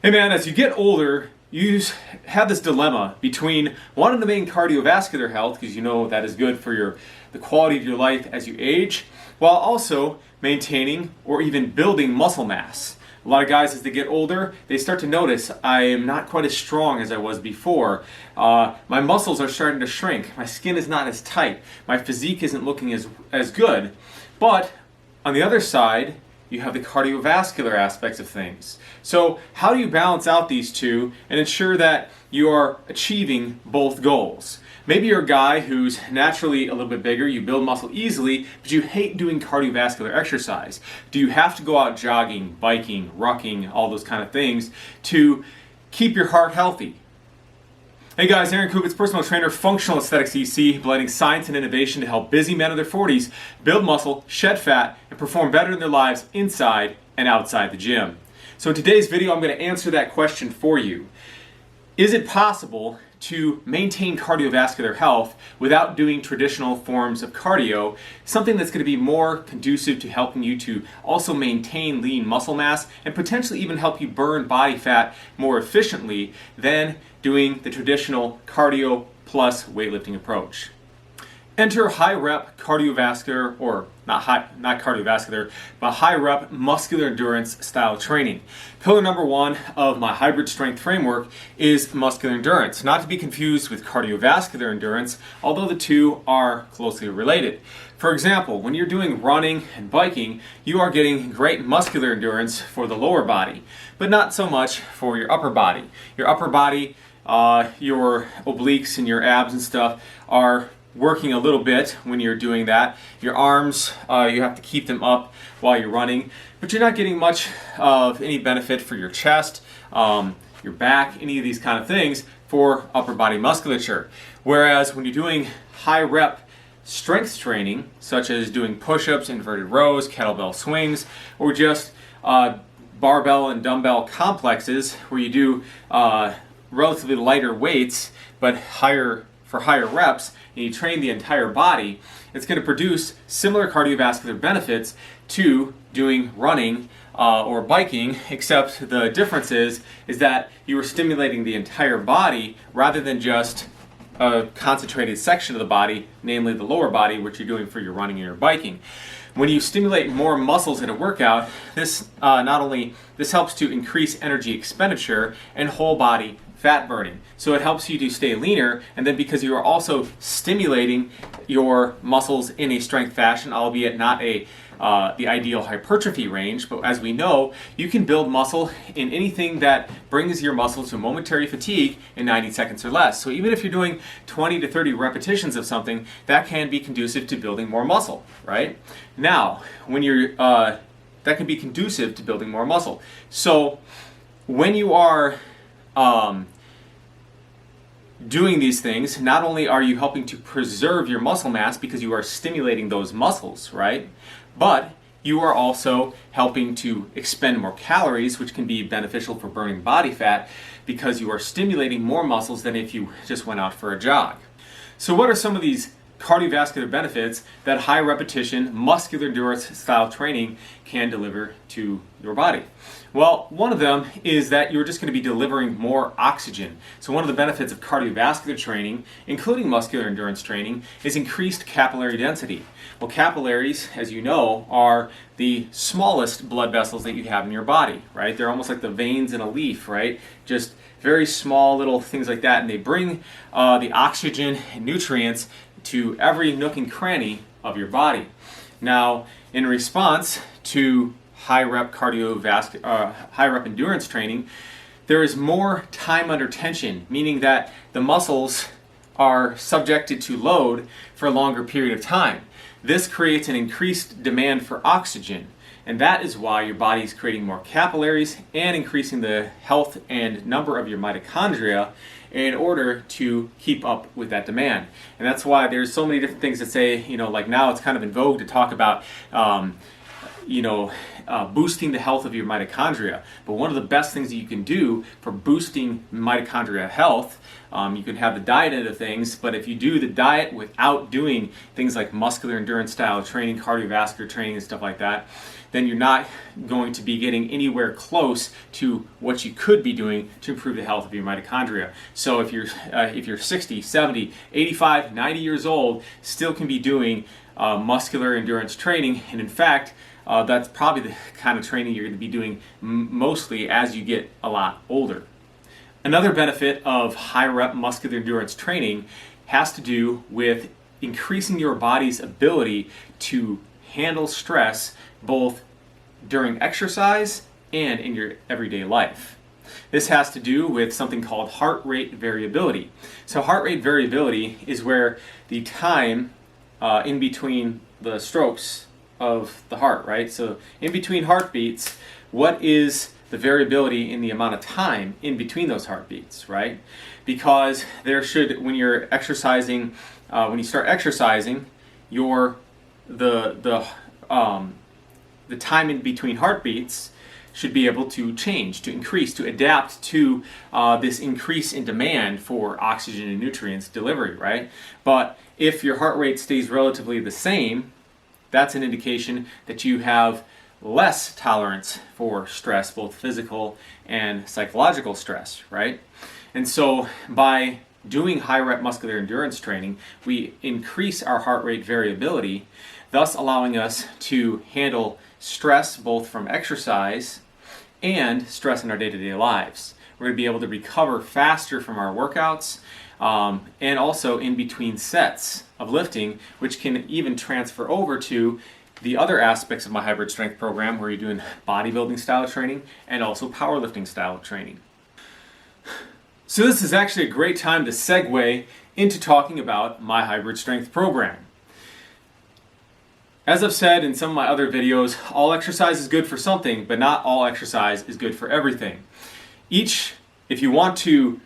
Hey man, as you get older, you have this dilemma between wanting to maintain cardiovascular health, because you know that is good for the quality of your life as you age, while also maintaining or even building muscle mass. A lot of guys, as they get older, they start to notice, I am not quite as strong as I was before. My muscles are starting to shrink. My skin is not as tight. My physique isn't looking as good. But on the other side, you have the cardiovascular aspects of things. So how do you balance out these two and ensure that you are achieving both goals? Maybe you're a guy who's naturally a little bit bigger, you build muscle easily, but you hate doing cardiovascular exercise. Do you have to go out jogging, biking, rucking, all those kind of things to keep your heart healthy? Hey guys, Aaron Kubitz, personal trainer, functional aesthetics EC, blending science and innovation to help busy men in their 40s build muscle, shed fat, and perform better in their lives inside and outside the gym. So in today's video, I'm going to answer that question for you. Is it possible to maintain cardiovascular health without doing traditional forms of cardio, something that's going to be more conducive to helping you to also maintain lean muscle mass and potentially even help you burn body fat more efficiently than doing the traditional cardio plus weightlifting approach? Enter high rep cardiovascular, or not cardiovascular, but high rep muscular endurance style training. Pillar number one of my hybrid strength framework is muscular endurance, not to be confused with cardiovascular endurance, although the two are closely related. For example, when you're doing running and biking, you are getting great muscular endurance for the lower body, but not so much for your upper body. Your upper body, your obliques and your abs and stuff are working a little bit when you're doing that. Your arms, you have to keep them up while you're running, but you're not getting much of any benefit for your chest, your back, any of these kind of things for upper body musculature. Whereas when you're doing high rep strength training, such as doing push-ups, inverted rows, kettlebell swings, or just barbell and dumbbell complexes where you do relatively lighter weights but higher reps, and you train the entire body, it's going to produce similar cardiovascular benefits to doing running or biking, except the difference is that you are stimulating the entire body rather than just a concentrated section of the body, namely the lower body, which you're doing for your running and your biking. When you stimulate more muscles in a workout, this helps to increase energy expenditure and whole body fat burning. So it helps you to stay leaner, and then because you are also stimulating your muscles in a strength fashion, albeit not the ideal hypertrophy range, but as we know, you can build muscle in anything that brings your muscle to momentary fatigue in 90 seconds or less. So even if you're doing 20 to 30 repetitions of something, that can be conducive to building more muscle, right? Now, when you're that can be conducive to building more muscle. So when you are doing these things, not only are you helping to preserve your muscle mass because you are stimulating those muscles, right? But you are also helping to expend more calories, which can be beneficial for burning body fat because you are stimulating more muscles than if you just went out for a jog. So what are some of these cardiovascular benefits that high repetition muscular endurance style training can deliver to your body? Well, one of them is that you're just going to be delivering more oxygen. So one of the benefits of cardiovascular training, including muscular endurance training, is increased capillary density. Well, capillaries, as you know, are the smallest blood vessels that you have in your body, right? They're almost like the veins in a leaf, right? Just very small little things like that, and they bring the oxygen and nutrients to every nook and cranny of your body. Now, in response to high rep endurance training, there is more time under tension, meaning that the muscles are subjected to load for a longer period of time. This creates an increased demand for oxygen, and that is why your body is creating more capillaries and increasing the health and number of your mitochondria in order to keep up with that demand. And that's why there's so many different things that say, like now it's kind of in vogue to talk about boosting the health of your mitochondria. But one of the best things that you can do for boosting mitochondria health, you can have the diet end of things, but if you do the diet without doing things like muscular endurance style training, cardiovascular training and stuff like that, then you're not going to be getting anywhere close to what you could be doing to improve the health of your mitochondria. So if you're 60, 70, 85, 90 years old, still can be doing muscular endurance training, and in fact, that's probably the kind of training you're going to be doing mostly as you get a lot older. Another benefit of high rep muscular endurance training has to do with increasing your body's ability to handle stress both during exercise and in your everyday life. This has to do with something called heart rate variability. So heart rate variability is where the time in between the strokes of the heart, right? So in between heartbeats, what is the variability in the amount of time in between those heartbeats, right? Because there should, when you're exercising, when you start exercising, the time in between heartbeats should be able to change, to increase, to adapt to this increase in demand for oxygen and nutrients delivery, right? But if your heart rate stays relatively the same, that's an indication that you have less tolerance for stress, both physical and psychological stress, right? And so by doing high rep muscular endurance training, we increase our heart rate variability, thus allowing us to handle stress both from exercise and stress in our day-to-day lives. We're going to be able to recover faster from our workouts and also in between sets of lifting, which can even transfer over to the other aspects of my hybrid strength program where you're doing bodybuilding style training and also powerlifting style training. So this is actually a great time to segue into talking about my hybrid strength program. As I've said in some of my other videos, all exercise is good for something, but not all exercise is good for everything. If you want to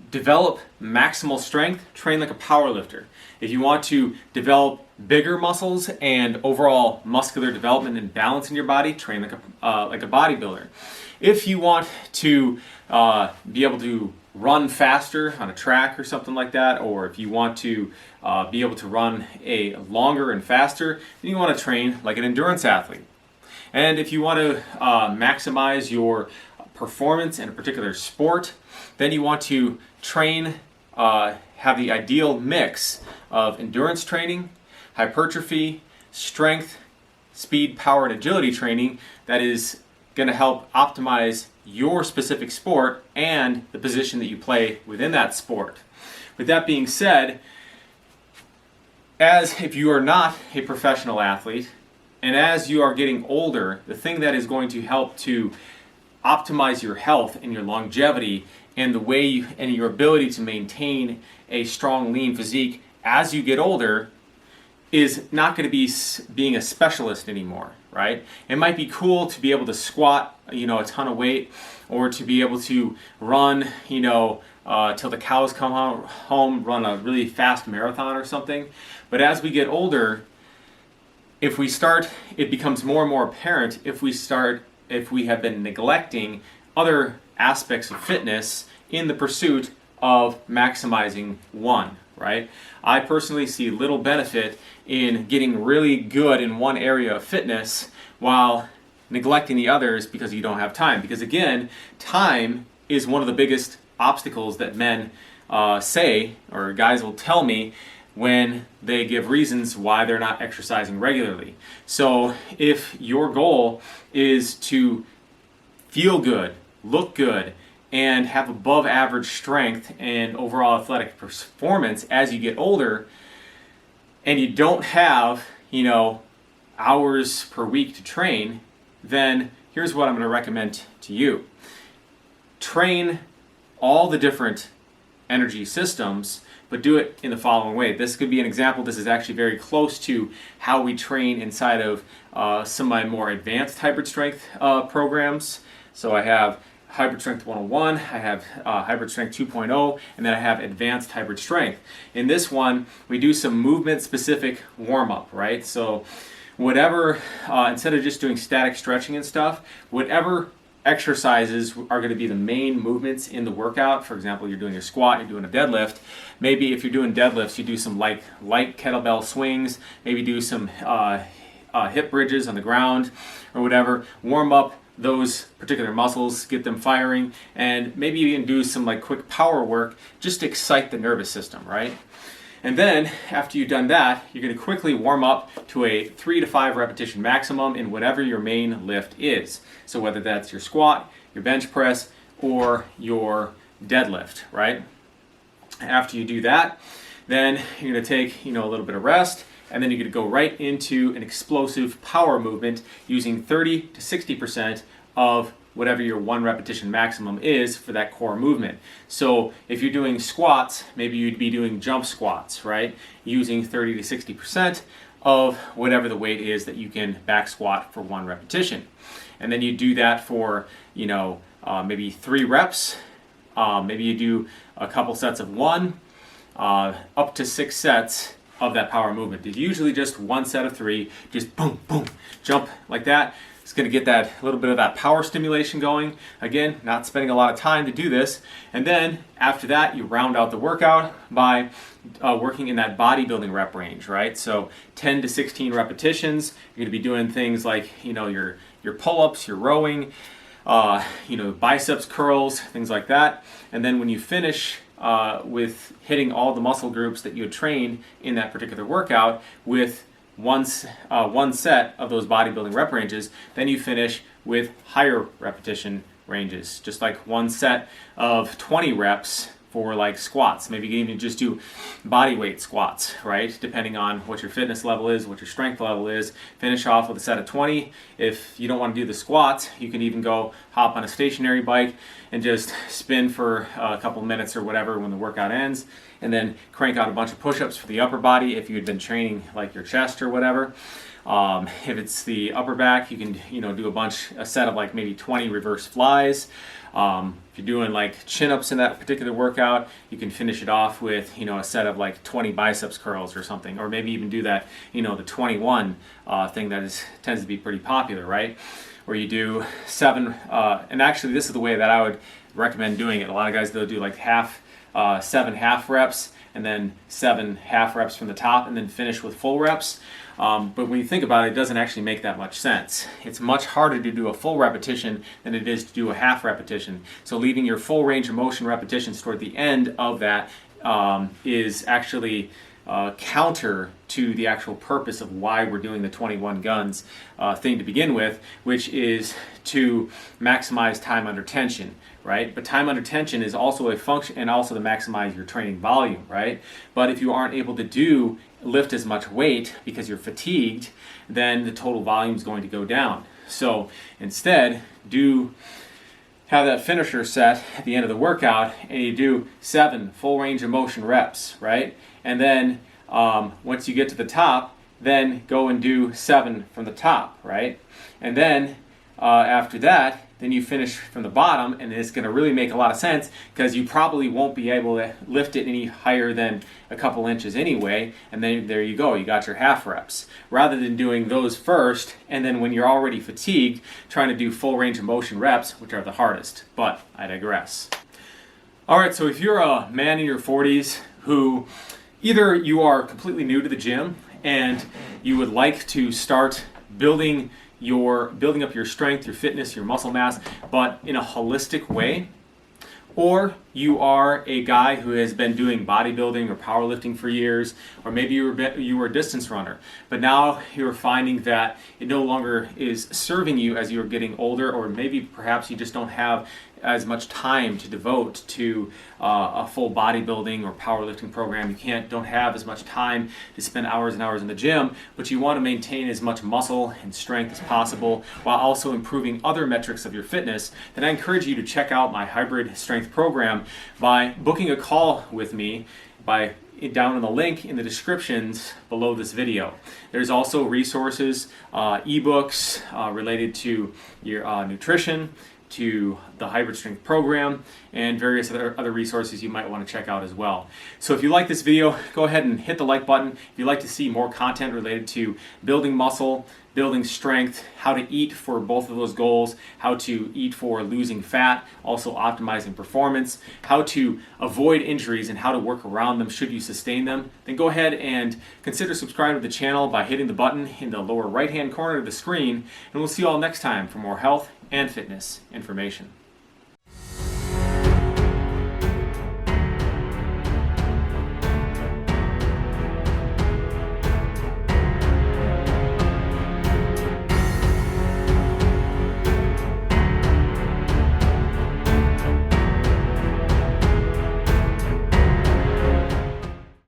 develop maximal strength, train like a power lifter. If you want to develop bigger muscles and overall muscular development and balance in your body, train like a bodybuilder. If you want to be able to run faster on a track or something like that, or if you want to be able to run a longer and faster, then you want to train like an endurance athlete. And if you want to maximize your performance in a particular sport, then you want to train, have the ideal mix of endurance training, hypertrophy, strength, speed, power, and agility training that is going to help optimize your specific sport and the position that you play within that sport. With that being said, as if you are not a professional athlete, and as you are getting older, the thing that is going to help to optimize your health and your longevity and the way and your ability to maintain a strong, lean physique as you get older is not going to be being a specialist anymore, right? It might be cool to be able to squat, a ton of weight, or to be able to run, till the cows come home, run a really fast marathon or something. But as we get older, it becomes more and more apparent if we have been neglecting other aspects of fitness in the pursuit of maximizing one, right? I personally see little benefit in getting really good in one area of fitness while neglecting the others because you don't have time. Because again, time is one of the biggest obstacles that men say, or guys will tell me, when they give reasons why they're not exercising regularly. So if your goal is to feel good, look good, and have above average strength and overall athletic performance as you get older, and you don't have, hours per week to train, then here's what I'm going to recommend to you. Train all the different energy systems, but do it in the following way. This could be an example. This is actually very close to how we train inside of some of my more advanced hybrid strength programs. So I have Hybrid Strength 101, I have Hybrid Strength 2.0, and then I have Advanced Hybrid Strength. In this one, we do some movement-specific warm-up, right? So whatever, instead of just doing static stretching and stuff, whatever exercises are going to be the main movements in the workout. For example, you're doing a squat, you're doing a deadlift. Maybe if you're doing deadlifts, you do some light kettlebell swings, maybe do some hip bridges on the ground or whatever. Warm up those particular muscles, get them firing, and maybe even do some like quick power work just to excite the nervous system, right? And then after you've done that, you're going to quickly warm up to a 3 to 5 repetition maximum in whatever your main lift is. So whether that's your squat, your bench press, or your deadlift, right? After you do that, then you're going to take, a little bit of rest, and then you're going to go right into an explosive power movement using 30 to 60% of whatever your 1 repetition maximum is for that core movement. So if you're doing squats, maybe you'd be doing jump squats, right? Using 30 to 60% of whatever the weight is that you can back squat for 1 repetition. And then you do that for, maybe 3 reps. Maybe you do a couple sets of 1, up to 6 sets of that power movement. It's usually just 1 set of 3, just boom, boom, jump like that. It's going to get that little bit of that power stimulation going. Again, not spending a lot of time to do this. And then after that, you round out the workout by working in that bodybuilding rep range, right? So 10 to 16 repetitions. You're going to be doing things like, your pull-ups, your rowing, biceps curls, things like that. And then when you finish with hitting all the muscle groups that you had trained in that particular workout with one set of those bodybuilding rep ranges, then you finish with higher repetition ranges, just like 1 set of 20 reps for like squats. Maybe you can even just do body weight squats, right? Depending on what your fitness level is, what your strength level is. Finish off with a set of 20. If you don't want to do the squats, you can even go hop on a stationary bike and just spin for a couple minutes or whatever when the workout ends, and then crank out a bunch of push-ups for the upper body if you had been training like your chest or whatever. If it's the upper back, you can do a set of like maybe 20 reverse flies. If you're doing like chin-ups in that particular workout, you can finish it off with a set of like 20 biceps curls or something, or maybe even do that the 21 thing that tends to be pretty popular, right? Where you do 7, and actually this is the way that I would recommend doing it. A lot of guys, they'll do like 7 half reps, and then 7 half reps from the top, and then finish with full reps. But when you think about it, it doesn't actually make that much sense. It's much harder to do a full repetition than it is to do a half repetition. So leaving your full range of motion repetitions toward the end of that is actually counter to the actual purpose of why we're doing the 21 guns thing to begin with, which is to maximize time under tension, right? But time under tension is also a function, and also to maximize your training volume, right? But if you aren't able to lift as much weight because you're fatigued, then the total volume is going to go down. So instead, have that finisher set at the end of the workout, and you do 7 full range of motion reps, right? And then once you get to the top, then go and do 7 from the top, right? And then after that, then you finish from the bottom, and it's going to really make a lot of sense because you probably won't be able to lift it any higher than a couple inches anyway, and then there you go, you got your half reps. Rather than doing those first, and then when you're already fatigued, trying to do full range of motion reps, which are the hardest. But I digress. Alright, so if you're a man in your 40s who either you are completely new to the gym and you would like to start building up your strength, your fitness, your muscle mass, but in a holistic way, or you are a guy who has been doing bodybuilding or powerlifting for years, or maybe you were a distance runner, but now you're finding that it no longer is serving you as you're getting older, or maybe perhaps you just don't have as much time to devote to a full bodybuilding or powerlifting program. You don't have as much time to spend hours and hours in the gym, but you want to maintain as much muscle and strength as possible while also improving other metrics of your fitness. Then I encourage you to check out my hybrid strength program by booking a call with me down in the link in the descriptions below this video. There's also resources, ebooks related to your nutrition, to the hybrid strength program, and various other resources you might want to check out as well. So if you like this video, go ahead and hit the like button. If you'd like to see more content related to building muscle, building strength, how to eat for both of those goals, how to eat for losing fat, also optimizing performance, how to avoid injuries and how to work around them should you sustain them, then go ahead and consider subscribing to the channel by hitting the button in the lower right hand corner of the screen, and we'll see you all next time for more health and fitness information.